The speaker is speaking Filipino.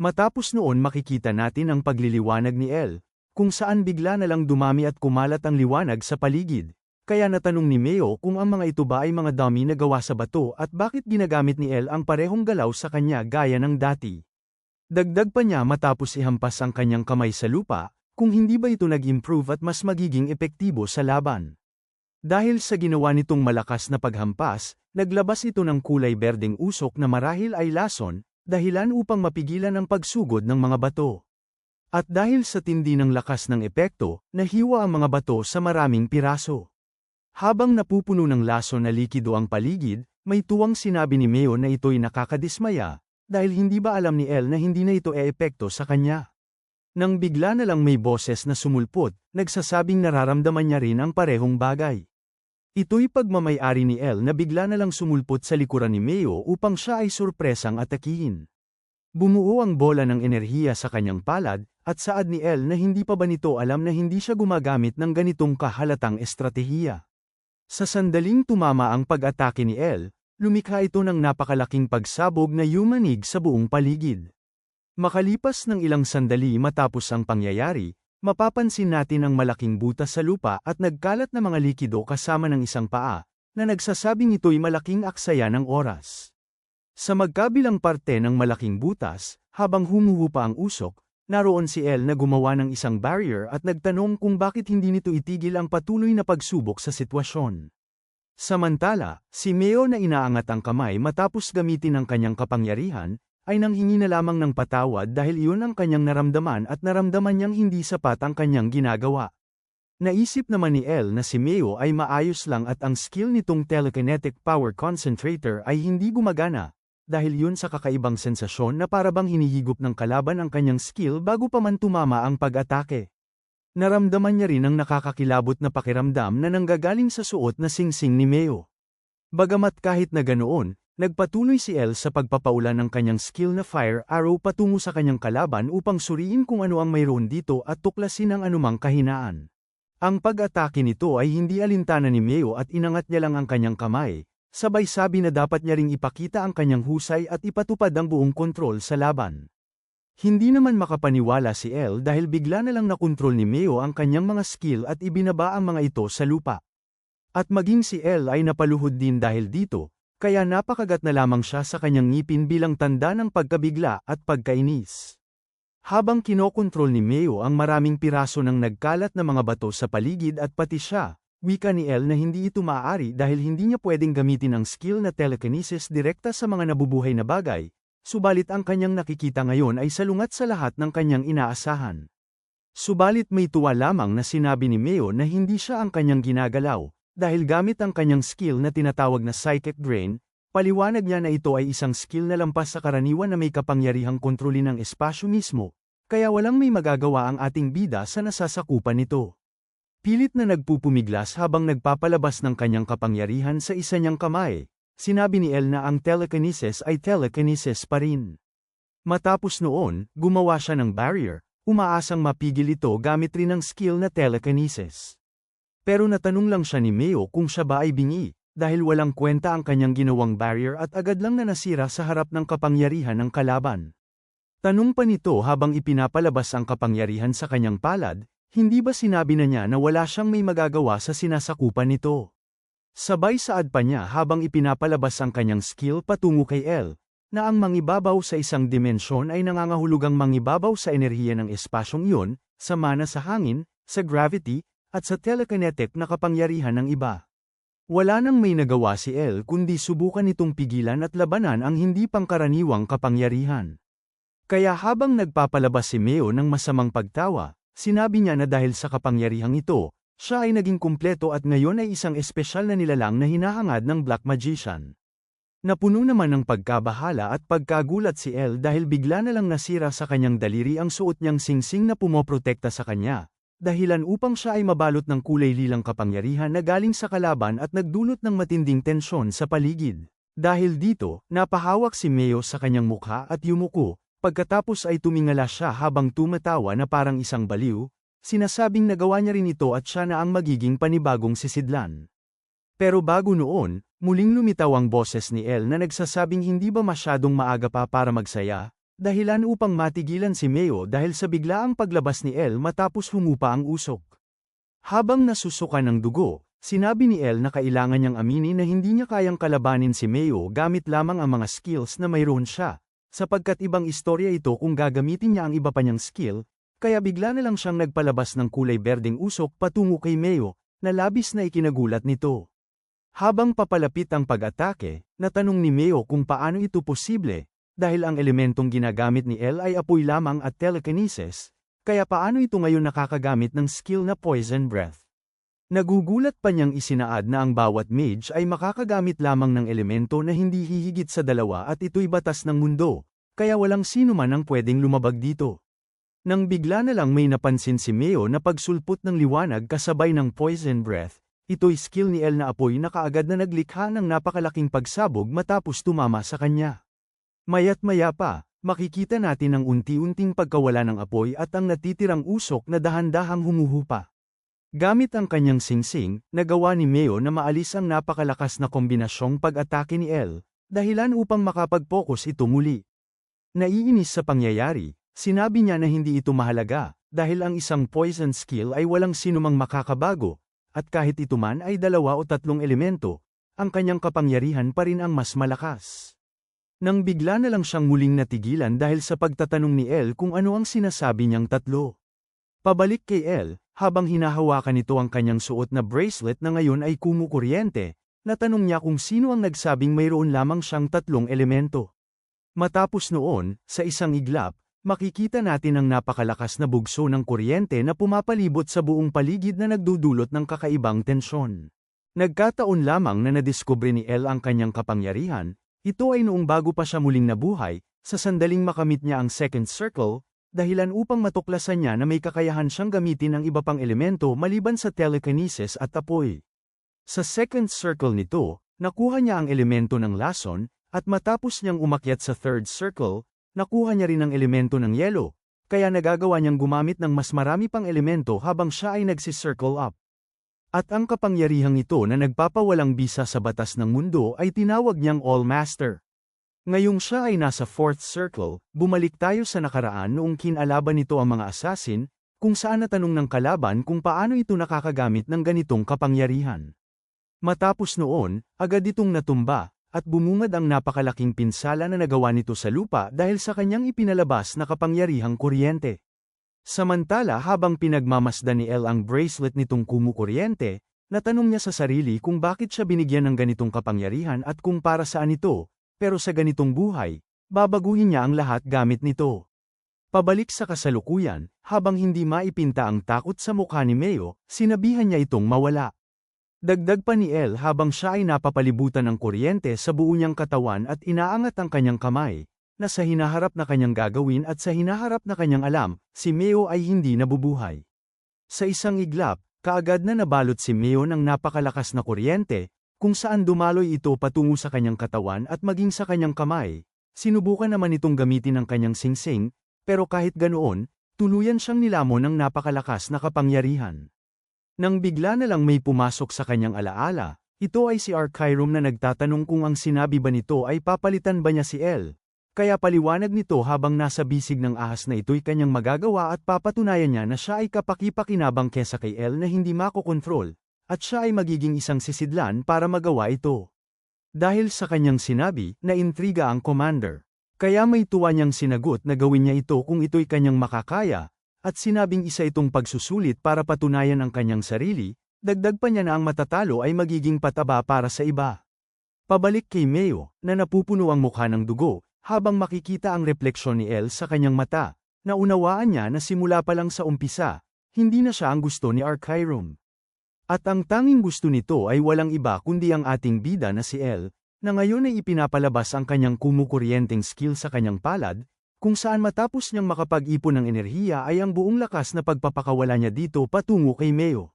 Matapos noon makikita natin ang pagliliwanag ni El, kung saan bigla na lang dumami at kumalat ang liwanag sa paligid. Kaya natanong ni Meo kung ang mga ito ba ay mga dummy na gawa sa bato at bakit ginagamit ni El ang parehong galaw sa kanya gaya ng dati. Dagdag pa niya matapos ihampas ang kanyang kamay sa lupa, kung hindi ba ito nag-improve at mas magiging epektibo sa laban. Dahil sa ginawa nitong malakas na paghampas, naglabas ito ng kulay berdeng usok na marahil ay lason, dahilan upang mapigilan ang pagsugod ng mga bato. At dahil sa tindi ng lakas ng epekto, nahiwa ang mga bato sa maraming piraso. Habang napupuno ng lason na likido ang paligid, may tuwang sinabi ni Meo na ito'y nakakadismaya, dahil hindi ba alam ni El na hindi na ito e-epekto sa kanya. Nang bigla na lang may boses na sumulpot, nagsasabing nararamdaman niya rin ang parehong bagay. Ito'y pagmamay-ari ni El na bigla na lang sumulpot sa likuran ni Meo upang siya ay surpresang atakihin. Bumuo ang bola ng enerhiya sa kanyang palad, at saad ni El na hindi pa ba nito alam na hindi siya gumagamit ng ganitong kahalatang estratehiya. Sa sandaling tumama ang pag-atake ni El, lumikha ito ng napakalaking pagsabog na yumanig sa buong paligid. Makalipas ng ilang sandali matapos ang pangyayari, mapapansin natin ang malaking butas sa lupa at nagkalat na mga likido kasama ng isang paa, na nagsasabing ito'y malaking aksaya ng oras. Sa magkabilang parte ng malaking butas, habang humuhupa ang usok, naroon si El na gumawa ng isang barrier at nagtanong kung bakit hindi nito itigil ang patuloy na pagsubok sa sitwasyon. Samantala, si Meo na inaangat ang kamay matapos gamitin ang kanyang kapangyarihan, ay nanghingi na lamang ng patawad dahil iyon ang kanyang naramdaman at naramdaman niyang hindi sapat ang kanyang ginagawa. Naisip naman ni El na si Meo ay maayos lang at ang skill nitong telekinetic power concentrator ay hindi gumagana, dahil yun sa kakaibang sensasyon na parabang hinihigop ng kalaban ang kanyang skill bago pa man tumama ang pag-atake. Naramdaman niya rin ang nakakakilabot na pakiramdam na nanggagaling sa suot na singsing ni Meo. Bagamat kahit na ganoon, nagpatuloy si El sa pagpapaulan ng kanyang skill na fire arrow patungo sa kanyang kalaban upang suriin kung ano ang mayroon dito at tuklasin ang anumang kahinaan. Ang pag-atake nito ay hindi alintana ni Meo at inangat niya lang ang kanyang kamay, sabay sabi na dapat niya ring ipakita ang kanyang husay at ipatupad ang buong kontrol sa laban. Hindi naman makapaniwala si El dahil bigla na lang nakontrol ni Meo ang kanyang mga skill at ibinaba ang mga ito sa lupa. At maging si El ay napaluhod din dahil dito, kaya napakagat na lamang siya sa kanyang ngipin bilang tanda ng pagkabigla at pagkainis. Habang kinokontrol ni Meo ang maraming piraso ng nagkalat na mga bato sa paligid at pati siya, wika ni El na hindi ito maaari dahil hindi niya pwedeng gamitin ang skill na telekinesis direkta sa mga nabubuhay na bagay, subalit ang kanyang nakikita ngayon ay salungat sa lahat ng kanyang inaasahan. Subalit may tuwa lamang na sinabi ni Meo na hindi siya ang kanyang ginagalaw, dahil gamit ang kanyang skill na tinatawag na psychic drain, paliwanag niya na ito ay isang skill na lampas sa karaniwan na may kapangyarihang kontrolin ng espasyo mismo, kaya walang may magagawa ang ating bida sa nasasakupan nito. Pilit na nagpupumiglas habang nagpapalabas ng kanyang kapangyarihan sa isa niyang kamay, sinabi ni El na ang telekinesis ay telekinesis pa rin. Matapos noon, gumawa siya ng barrier, umaasang mapigil ito gamit rin ang skill na telekinesis. Pero natanong lang siya ni Meo kung siya ba ay bingi, dahil walang kwenta ang kanyang ginawang barrier at agad lang na nasira sa harap ng kapangyarihan ng kalaban. Tanong pa nito habang ipinapalabas ang kapangyarihan sa kanyang palad, hindi ba sinabi na niya na wala siyang may magagawa sa sinasakupan nito? Sabay saad pa niya habang ipinapalabas ang kanyang skill patungo kay El, na ang mangibabaw sa isang dimensyon ay nangangahulugang mangibabaw sa enerhiya ng espasyong iyon, sa mana sa hangin, sa gravity, at sa telekinetic na kapangyarihan ng iba. Wala nang may nagawa si El kundi subukan itong pigilan at labanan ang hindi pangkaraniwang kapangyarihan. Kaya habang nagpapalabas si Meo ng masamang pagtawa, sinabi niya na dahil sa kapangyarihang ito, siya ay naging kumpleto at ngayon ay isang espesyal na nilalang na hinahangad ng Black Magician. Napuno naman ng pagkabahala at pagkagulat si El dahil bigla na lang nasira sa kanyang daliri ang suot niyang singsing na pumoprotekta sa kanya, dahilan upang siya ay mabalot ng kulay lilang kapangyarihan na galing sa kalaban at nagdulot ng matinding tensyon sa paligid. Dahil dito, napahawak si Meo sa kanyang mukha at yumuko, pagkatapos ay tumingala siya habang tumatawa na parang isang baliw, sinasabing nagawa niya rin ito at siya na ang magiging panibagong sisidlan. Pero bago noon, muling lumitaw ang boses ni El na nagsasabing hindi ba masyadong maaga pa para magsaya, Dahilan upang matigilan si Meo dahil sa biglaang paglabas ni El matapos humupa ang usok. Habang nasusuka ng dugo, sinabi ni El na kailangan niyang aminin na hindi niya kayang kalabanin si Meo gamit lamang ang mga skills na mayroon siya, sapagkat ibang istorya ito kung gagamitin niya ang iba pa niyang skill, kaya bigla na lang siyang nagpalabas ng kulay berdeng usok patungo kay Meo, na labis na ikinagulat nito. Habang papalapit ang pag-atake, natanong ni Meo kung paano ito posible, dahil ang elementong ginagamit ni El ay apoy lamang at telekinesis, kaya paano ito ngayon nakakagamit ng skill na Poison Breath. Nagugulat pa niyang isinaad na ang bawat mage ay makakagamit lamang ng elemento na hindi hihigit sa 2 at ito'y batas ng mundo, kaya walang sino man ang pwedeng lumabag dito. Nang bigla na lang may napansin si Meo na pagsulpot ng liwanag kasabay ng Poison Breath, ito'y skill ni El na apoy na kaagad na naglikha ng napakalaking pagsabog matapos tumama sa kanya. Maya't maya pa, makikita natin ang unti-unting pagkawala ng apoy at ang natitirang usok na dahan-dahang humuhupa. Gamit ang kanyang singsing, nagawa ni Meo na maalis ang napakalakas na kombinasyong pag-atake ni El, dahilan upang makapag-focus ito muli. Naiinis sa pangyayari, sinabi niya na hindi ito mahalaga, dahil ang isang poison skill ay walang sinumang makakabago, at kahit ito man ay 2 o 3 elemento, ang kanyang kapangyarihan pa rin ang mas malakas. Nang bigla na lang siyang muling natigilan dahil sa pagtatanong ni El kung ano ang sinasabi niyang 3. Pabalik kay El, habang hinahawakan nito ang kanyang suot na bracelet na ngayon ay kumukuryente, natanong niya kung sino ang nagsabing mayroon lamang siyang 3 elemento. Matapos noon, sa isang iglap, makikita natin ang napakalakas na bugso ng kuryente na pumapalibot sa buong paligid na nagdudulot ng kakaibang tensyon. Nagkataon lamang na nadiskubre ni El ang kanyang kapangyarihan, ito ay noong bago pa siya muling nabuhay, sa sandaling makamit niya ang second circle, dahilan upang matuklasan niya na may kakayahan siyang gamitin ang iba pang elemento maliban sa telekinesis at apoy. Sa second circle nito, nakuha niya ang elemento ng lason, at matapos niyang umakyat sa third circle, nakuha niya rin ang elemento ng yelo, kaya nagagawa niyang gumamit ng mas marami pang elemento habang siya ay nagsi-circle up. At ang kapangyarihang ito na nagpapawalang bisa sa batas ng mundo ay tinawag niyang All-Master. Ngayong siya ay nasa fourth circle, bumalik tayo sa nakaraan noong kinalaban nito ang mga assassin, kung saan natanong ng kalaban kung paano ito nakakagamit ng ganitong kapangyarihan. Matapos noon, agad itong natumba, at bumungad ang napakalaking pinsala na nagawa nito sa lupa dahil sa kanyang ipinalabas na kapangyarihang kuryente. Samantala habang pinagmamasdan ni El ang bracelet nitong kumukuryente, natanong niya sa sarili kung bakit siya binigyan ng ganitong kapangyarihan at kung para saan ito, pero sa ganitong buhay, babaguhin niya ang lahat gamit nito. Pabalik sa kasalukuyan, habang hindi maipinta ang takot sa mukha ni Meo, sinabihan niya itong mawala. Dagdag pa ni El habang siya ay napapalibutan ng kuryente sa buo niyang katawan at inaangat ang kanyang kamay, na sa hinaharap na kanyang gagawin at sa hinaharap na kanyang alam, si Meo ay hindi nabubuhay. Sa isang iglap, kaagad na nabalot si Meo ng napakalakas na kuryente, kung saan dumaloy ito patungo sa kanyang katawan at maging sa kanyang kamay. Sinubukan naman itong gamitin ang kanyang singsing, pero kahit ganoon, tuluyan siyang nilamon ng napakalakas na kapangyarihan. Nang bigla na lang may pumasok sa kanyang alaala, ito ay si Archirum na nagtatanong kung ang sinabi ba nito ay papalitan ba niya si El. Kaya paliwanag nito habang nasa bisig ng ahas na ito'y kanyang magagawa at papatunayan niya na siya ay kapaki-pakinabang kesa kay El na hindi makokontrol, at siya ay magiging isang sisidlan para magawa ito. Dahil sa kanyang sinabi, naintriga ang commander. Kaya may tuwa niyang sinagot na gawin niya ito kung ito'y kanyang makakaya, at sinabing isa itong pagsusulit para patunayan ang kanyang sarili, dagdag pa niya na ang matatalo ay magiging pataba para sa iba. Pabalik kay Meo, na napupuno ang mukha ng dugo, habang makikita ang refleksyon ni El sa kanyang mata, naunawaan niya na simula pa lang sa umpisa, hindi na siya ang gusto ni Archirum. At ang tanging gusto nito ay walang iba kundi ang ating bida na si El, na ngayon ay ipinapalabas ang kanyang kumukuryenteng skill sa kanyang palad, kung saan matapos niyang makapag-ipon ng enerhiya ay ang buong lakas na pagpapakawala niya dito patungo kay Meo.